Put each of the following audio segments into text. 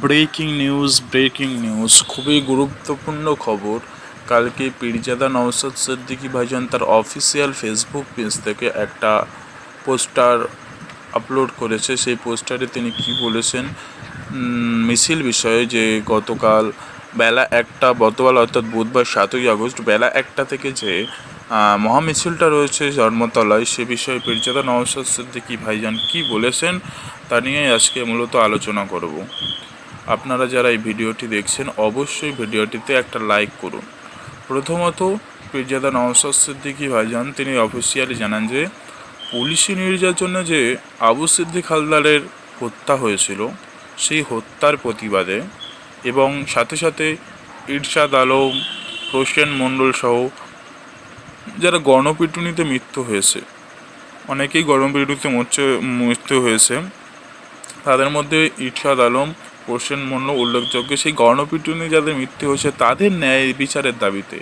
Breaking news খুবই গুরুত্বপূর্ণ খবর। কালকে পীরজাদা নওশাদ সিদ্দিকী ভাইজান তার অফিসিয়াল ফেসবুক পেজ থেকে একটা পোস্টার আপলোড করেছে। সেই পোস্টারে তিনি কি বলেছেন মিছিল বিষয়ে, যে গতকাল বেলা 1টা, গতকাল অর্থাৎ বুধবার 7ই আগস্ট বেলা 1টা থেকে যে মহামিছিলটা রয়েছে ধর্মতলায়, সে বিষয়ে পীরজাদা নওশাদ সিদ্দিকী ভাইজান কি বলেছেন তা নিয়ে আজকে মূলত আলোচনা করব। আপনারা যারা এই ভিডিওটি দেখছেন অবশ্যই ভিডিওটিতে একটা লাইক করুন। প্রথমত, পীরজাদা নওশাদ সিদ্দিকী ভাইজান তিনি অফিসিয়ালি জানান যে পুলিশি নির্যাতনে যে আবু সিদ্দিক হালদারের হত্যা হয়েছিল, সেই হত্যার প্রতিবাদে এবং সাথে সাথে ইরশাদ আলম, হোসেন মণ্ডল সহ যারা গণপিটুনিতে মৃত্যু হয়েছে, অনেকেই গণপিটুনিতে মৃত্যু হয়েছে, তাদের মধ্যে ইরশাদ আলম, হোসেন মণ্ডল উল্লেখযোগ্য। সেই গণপিটুনি যাদের মৃত্যু হয়েছে তাদের ন্যায় বিচারের দাবিতে,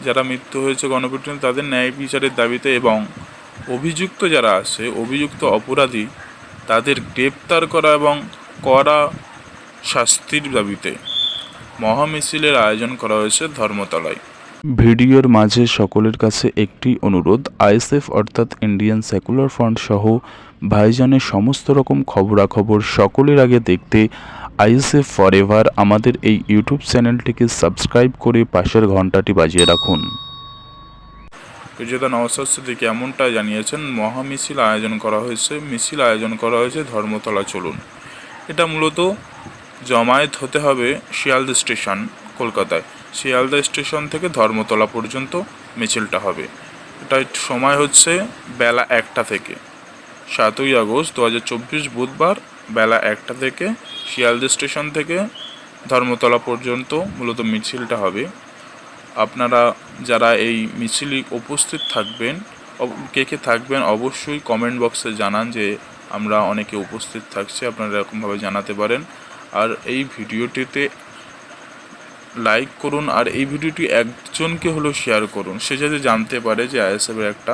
যারা মৃত্যু হয়েছে গণপিটুনি তাদের ন্যায় বিচারের দাবিতে এবং অভিযুক্ত যারা আছে, অভিযুক্ত অপরাধী তাদের গ্রেপ্তার করা এবং কড়া শাস্তির দাবিতে মহামিছিলের আয়োজন করা হয়েছে ধর্মতলায়। ভিডিওর মাঝে সকলের কাছে একটি অনুরোধ, আইএসএফ অর্থাৎ ইন্ডিয়ান সেকুলার ফ্রন্ট সহ ভাইজানের সমস্ত রকম খবরাখবর সকলের আগে দেখতে আইএসএফ ফরএভার আমাদের এই ইউটিউব চ্যানেলটিকে সাবস্ক্রাইব করে পাশের ঘন্টাটি বাজিয়ে রাখুন। পীরজাদা নওশাদ সিদ্দিকী এমনটাই জানিয়েছেন, মহামিছিল আয়োজন করা হয়েছে ধর্মতলা চলুন। এটা মূলত জমায়েত হতে হবে শিয়ালদা স্টেশন, কলকাতায়। শিয়ালদা স্টেশন থেকে ধর্মতলা পর্যন্ত মিছিলটা হবে। এটার সময় হচ্ছে বেলা 1টা থেকে। 7ই আগস্ট 2024 বুধবার বেলা 1টা থেকে শিয়ালদা স্টেশন থেকে ধর্মতলা পর্যন্ত মূলত মিছিলটা হবে। আপনারা যারা এই মিছিলে উপস্থিত থাকবেন, কে থাকবেন অবশ্যই কমেন্ট বক্সে জানান, যে আমরা অনেকে উপস্থিত থাকছি, আপনারা এরকমভাবে জানাতে পারেন। আর এই ভিডিওটিতে লাইক করুন, আর এই ভিডিওটি একজনকে হলেও শেয়ার করুন, সে যাতে জানতে পারে যে আইএসএফের একটা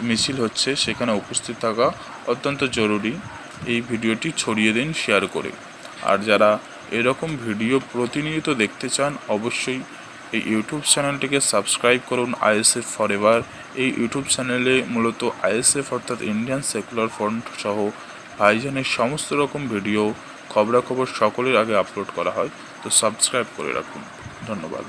মিছিল হচ্ছে, সেখানে উপস্থিত থাকা অত্যন্ত জরুরি। এই ভিডিওটি ছড়িয়ে দিন শেয়ার করে। আর যারা এরকম ভিডিও প্রতিনিয়ত দেখতে চান অবশ্যই এই ইউটিউব চ্যানেলটিকে সাবস্ক্রাইব করুন, আইএসএফ ফরএভার। এই ইউটিউব চ্যানেলে মূলত আইএসএফ অর্থাৎ ইন্ডিয়ান সেকুলার ফ্রন্ট সহ ভাইজানের সমস্ত রকম ভিডিও খবরাখবর সকলের আগে আপলোড করা হয়, তো সাবস্ক্রাইব করে রাখুন। ধন্যবাদ।